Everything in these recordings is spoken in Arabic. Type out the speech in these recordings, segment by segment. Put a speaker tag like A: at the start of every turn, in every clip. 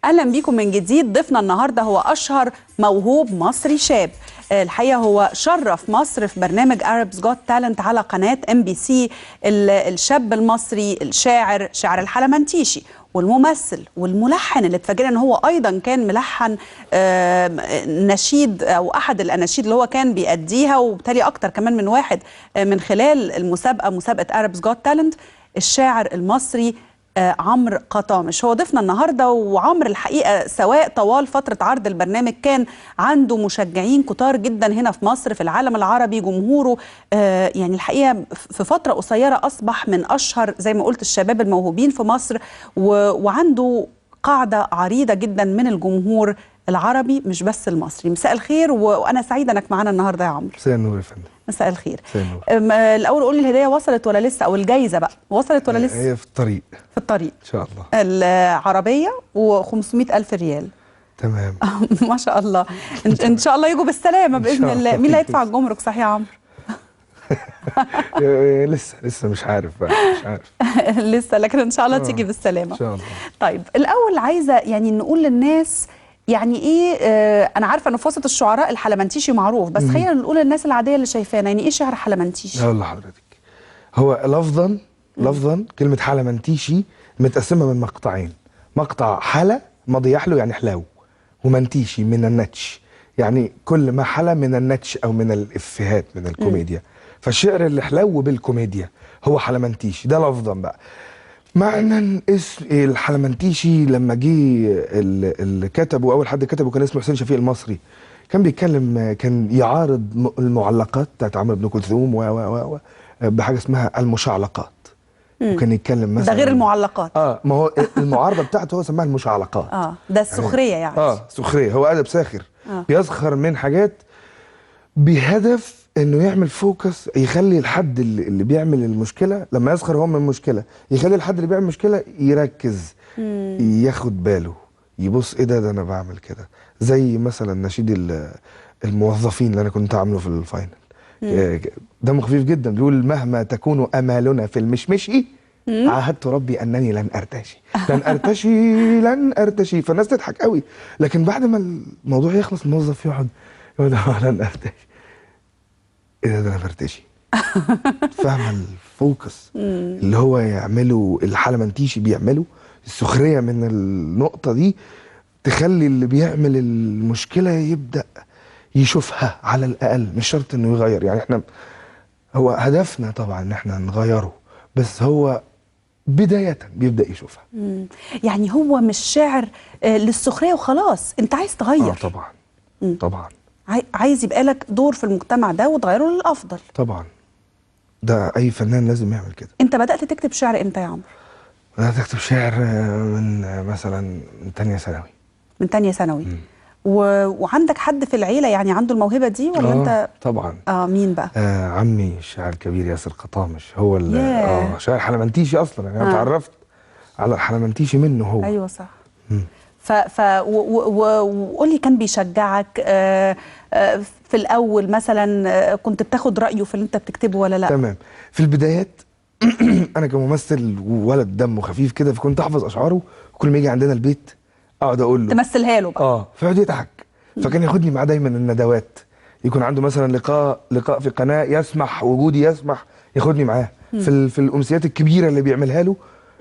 A: اهلا بيكم من جديد. ضيفنا النهارده هو اشهر موهوب مصري شاب. الحقيقه هو شرف مصر في برنامج Arabs Got Talent على قناه MBC. الشاب المصري الشاعر، شاعر الحلمنتيشي، والممثل والملحن اللي اتفاجئنا ان هو ايضا كان ملحن نشيد او احد الاناشيد اللي هو كان بيأديها، وبالتالي اكتر كمان من واحد من خلال المسابقه، مسابقه Arabs Got Talent. الشاعر المصري عمرو قطامش هو ضيفنا النهارده. وعمرو الحقيقه سواء طوال فتره عرض البرنامج كان عنده مشجعين كتار جدا هنا في مصر، في العالم العربي جمهوره يعني الحقيقه في فتره قصيره اصبح من اشهر زي ما قلت الشباب الموهوبين في مصر، وعنده قاعده عريضه جدا من الجمهور العربي مش بس المصري. مساء الخير، وانا سعيده انك معانا النهارده يا عمرو.
B: مساء النور يا فندم.
A: مساء الخير.
B: مساء النور.
A: الاول قول لي الهديه وصلت ولا لسه، او الجايزه بقى وصلت ولا لسه؟
B: هي في الطريق.
A: في الطريق
B: ان شاء الله.
A: العربيه و500,000 ريال.
B: تمام.
A: ما شاء الله. ان شاء الله يجوا بالسلامه باذن الله. مين اللي هيدفع الجمرك صحيح يا عمرو؟
B: لسه مش عارف بقى، مش عارف.
A: لسه، لكن ان شاء الله تيجي بالسلامه
B: ان شاء الله.
A: طيب الاول عايزه يعني نقول للناس يعني ايه. انا عارفه ان في وسط الشعراء الحلمنتيشي معروف، بس خلينا نقول للناس العاديه اللي شايفانا يعني ايه شعر حلمنتيشي.
B: هقول لحضرتك. هو لفظا كلمه حلمنتيشي متقسمه من مقطعين. مقطع حلا ماضي يحلو يعني حلاو، ومنتيشي من النتش يعني كل ما حلا من النتش او من الافيهات من الكوميديا. فالشعر اللي حلو بالكوميديا هو حلمنتيشي، ده لفظا بقى. معنى اسم الحلمنتيشي لما جه اللي كتبه، اول حد كتبه كان اسمه حسين شفيق المصري. كان بيتكلم، كان يعارض المعلقات بتاعت عمرو بن كلثوم و بحاجه اسمها المشعلقات. وكان يتكلم مثلا
A: ده غير المعلقات.
B: ما هو المعارضه بتاعته هو سماها المشعلقات.
A: ده السخريه يعني.
B: سخريه، هو ادب ساخر. بيسخر من حاجات بهدف انه يعمل فوكس، يخلي الحد اللي بيعمل المشكله لما يسخر هو من المشكله، يخلي الحد اللي بيعمل مشكله يركز، ياخد باله، يبص ايه ده انا بعمل كده. زي مثلا نشيد الموظفين اللي انا كنت عامله في الفاينل. دمه خفيف جدا، بيقول مهما تكون امالنا في المشمشي عاهدت ربي انني لن ارتشي لن ارتشي لن ارتشي. فالناس تضحك قوي، لكن بعد ما الموضوع يخلص الموظف يقعد لن ارتشي. ايه ده انا برتشي. فاهمه الفوكس اللي هو يعمله الحلمنتيشي بيعمله. السخريه من النقطه دي تخلي اللي بيعمل المشكله يبدا يشوفها على الاقل، مش شرط انه يغير. يعني احنا هو هدفنا طبعا ان احنا نغيره، بس هو بدايه بيبدا يشوفها.
A: يعني هو مش شعر للسخريه وخلاص، انت عايز تغير.
B: طبعا. طبعا
A: عايز يبقى لك دور في المجتمع ده وتغيره للافضل.
B: طبعا، ده اي فنان لازم يعمل كده.
A: انت بدات تكتب شعر امتى يا عمرو؟
B: بدات اكتب شعر من مثلا من تانية ثانوي.
A: من تانية ثانوي. وعندك حد في العيله يعني عنده الموهبه دي ولا انت؟
B: طبعا.
A: مين بقى؟
B: عمي الشاعر الكبير ياسر قطامش، هو شاعر حلمنتيشي اصلا. يعني انا اتعرفت على الحلمنتيشي منه هو.
A: ايوه صح. وقولي كان بيشجعك في الاول مثلا، كنت بتاخد رايه في اللي انت بتكتبه ولا لا؟
B: تمام. في البدايات انا كممثل وولد دمه خفيف كده، فكنت احفظ اشعاره، وكل ما يجي عندنا البيت اقعد اقول له
A: تمثلها له بقى.
B: فيقعد يضحك. فكان ياخدني معاه دايما الندوات، يكون عنده مثلا لقاء في قناه يسمح وجودي، يسمح ياخدني معاه في الامسيات الكبيره اللي بيعملها له،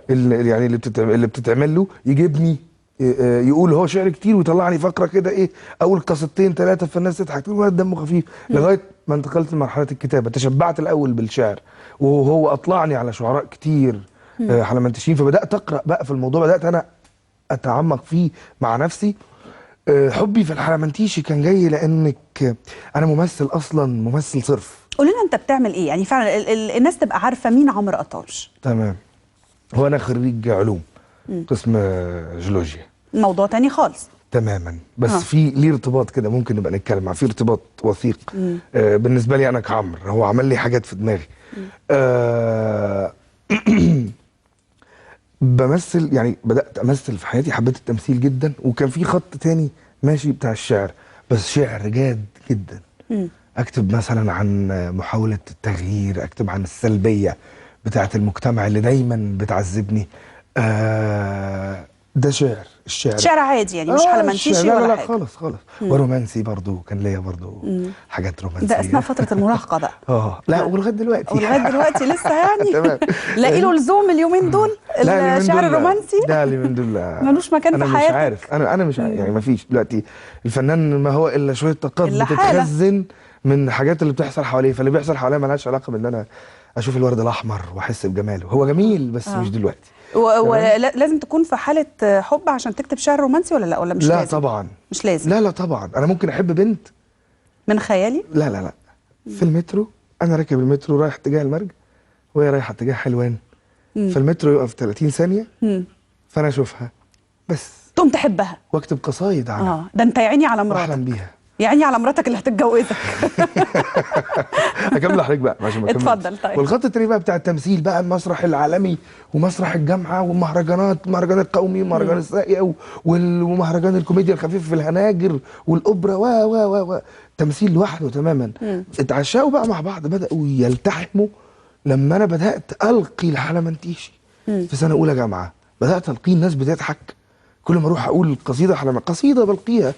B: يعني اللي بتتعمل له، يجيبني يقول هو شعر كتير ويطلعني فقره كده ايه، اول قصتين ثلاثه، فالناس تضحك تقول ولد دمه خفيف. لغايه ما انتقلت لمرحله الكتابه، تشبعت الاول بالشعر، وهو اطلعني على شعراء كتير حلمنتشين. فبدات اقرا بقى في الموضوع، بدات انا اتعمق فيه مع نفسي. حبي في الحلمنتيشي كان جاي لانك انا ممثل اصلا، ممثل صرف.
A: قول لنا انت بتعمل ايه يعني فعلا الناس تبقى عارفه مين عمرو قطامش.
B: تمام. هو انا خريج علوم، قسم جيولوجيا،
A: موضوع تاني خالص
B: تماما. بس في ليه ارتباط كده ممكن نبقى نتكلم عنه، في ارتباط وثيق بالنسبه لي انا كعمرو. هو عمل لي حاجات في دماغي. بمثل، يعني بدات امثل في حياتي، حبيت التمثيل جدا، وكان في خط تاني ماشي بتاع الشعر، بس شعر جاد جدا. اكتب مثلا عن محاوله التغيير، اكتب عن السلبيه بتاعه المجتمع اللي دايما بتعذبني. ده شعر، الشعر
A: شعر عادي يعني مش حلمنتيشي
B: لا
A: ولا
B: لا
A: حاجه؟
B: خالص خالص. ورومانسي برضو، كان ليا برضو حاجات رومانسيه.
A: ده اثناء فتره المراهقه بقى؟
B: لا ولغايه دلوقتي.
A: ولغايه دلوقتي لسه يعني؟
B: تمام.
A: لاقي له لزوم اليومين دول
B: لا
A: الشعر الرومانسي؟
B: لا اليومين دول لا.
A: ملوش مكان في
B: انا
A: حياتك؟
B: مش عارف، انا مش عارف يعني. ما فيش دلوقتي الفنان ما هو الا شويه طاقات
A: إلا حالة.
B: بتتخزن من حاجات اللي بتحصل حواليه، فاللي بيحصل حواليه ملهاش علاقه بان انا اشوف الورد الاحمر واحس بجماله. هو جميل بس مش دلوقتي.
A: ولازم تكون في حاله حب عشان تكتب شعر رومانسي ولا لا، ولا مش
B: لا
A: لازم؟
B: طبعا
A: مش لازم.
B: لا طبعا. انا ممكن احب بنت
A: من خيالي؟
B: لا في المترو، انا راكب المترو رايح اتجاه المرج وهي رايحه اتجاه حلوان، فالمترو يقف 30 ثانيه فانا اشوفها بس
A: تقوم تحبها
B: واكتب قصايد عنها.
A: ده انت يا عيني على مراتك،
B: واحلم بيها.
A: يا عيني على مراتك اللي هتتجوزك.
B: هكمل لحضرتك بقى عشان ما
A: اتفضل. طيب
B: والخط التاني بقى بتاع التمثيل بقى، المسرح العالمي ومسرح الجامعه والمهرجانات، مهرجان القومي ومهرجان الساقية ومهرجان الكوميديا الخفيفه في الهناجر والاوبرا و تمثيل لوحده تماما. اتعشقوا بقى مع بعض، بداوا يلتحموا لما انا بدات القي الحلمنتيشي في سنه اولى جامعه. بدات القي، الناس بتضحك كل ما اروح اقول قصيده بلقيها.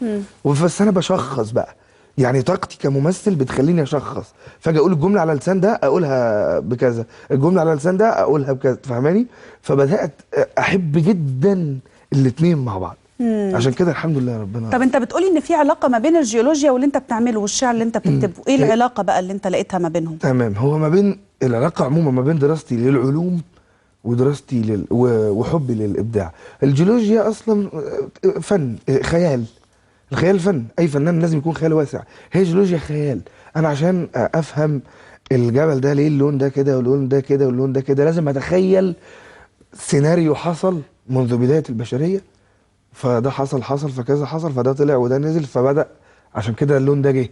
B: بس انا بشخص بقى، يعني طاقتي كممثل بتخليني اشخص. فاجي اقول الجمله على لسان ده اقولها بكذا، الجمله على لسان ده اقولها بكذا، فاهماني؟ فبدات احب جدا الاثنين مع بعض. عشان كده الحمد لله ربنا.
A: طب انت بتقولي ان في علاقه ما بين الجيولوجيا واللي انت بتعمله والشعر اللي انت بتكتبه، ايه العلاقه بقى اللي انت لقيتها ما بينهم؟
B: تمام. هو ما بين العلاقه عموما ما بين دراستي للعلوم ودراستي وحبي للابداع. الجيولوجيا اصلا فن، خيال. الخيال فن، اي فنان لازم يكون خياله واسع. هي جيولوجيا خيال. انا عشان افهم الجبل ده ليه اللون ده كده واللون ده كده واللون ده كده، لازم اتخيل سيناريو حصل منذ بدايه البشريه، فده حصل فكذا حصل، فده طلع وده نزل، فبدا عشان كده اللون ده جه.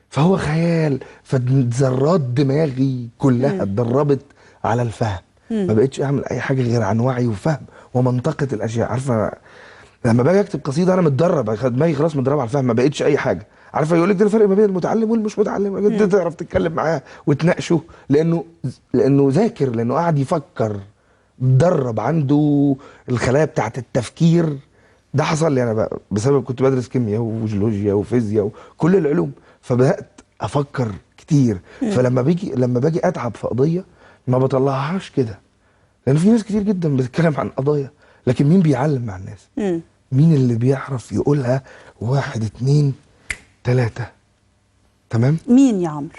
B: فهو خيال. فذرات دماغي كلها اتدربت على الفهم. ما بقتش اعمل اي حاجه غير عن وعي وفهم ومنطقه الاشياء. عارفه لما باجي اكتب قصيده انا متدرب، دماغي خلاص متدرب على الفهم، ما بقتش اي حاجه. عارفه يقول لك ده الفرق ما بين المتعلم والمش متعلم، انت تعرف تتكلم معاه وتناقشه لانه ذاكر، لانه قاعد يفكر، درب عنده الخلايا بتاعت التفكير. ده حصل لي انا بقى بسبب كنت بدرس كيمياء وجيولوجيا وفيزياء وكل العلوم، فبدات افكر كتير. فلما باجي اتعب في قضيه ما بطلعهاش كده، لان في ناس كتير جدا بتتكلم عن قضايا، لكن مين بيعلم مع الناس؟ مين اللي بيعرف يقولها 1 2 3؟ تمام.
A: مين يا عمرو؟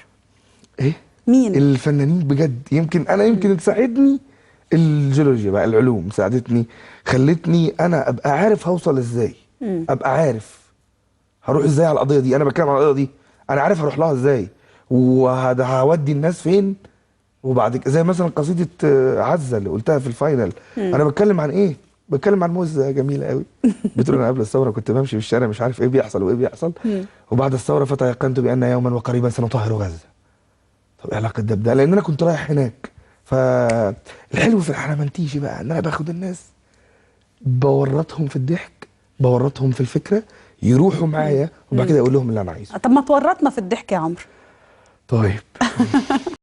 B: ايه
A: مين
B: الفنانين بجد؟ يمكن تساعدني الجيولوجيا بقى، العلوم ساعدتني، خلتني انا ابقى عارف هوصل ازاي. ابقى عارف هروح ازاي على القضيه دي. انا بتكلم على القضيه دي، انا عارف هروح لها ازاي وهودي الناس فين. وبعد كده زي مثلا قصيده عزه اللي قلتها في الفاينل، انا بتكلم عن ايه؟ بتكلم عن موزه جميله قوي. بتقول انا قبل الثوره كنت بمشي في الشارع مش عارف ايه بيحصل وايه بيحصل، وبعد الثوره فتيقنت بان يوما وقريبا سنطهر غزه. طب ايه علاقه ده بده؟ لان انا كنت رايح هناك. فالحلو في الحلمنتيشي بقى ان انا باخد الناس بورطهم في الضحك، بورطهم في الفكره، يروحوا معايا وبعد كده اقول لهم اللي انا عايزه.
A: طب ما تورطنا في الضحك يا عمرو.
B: طيب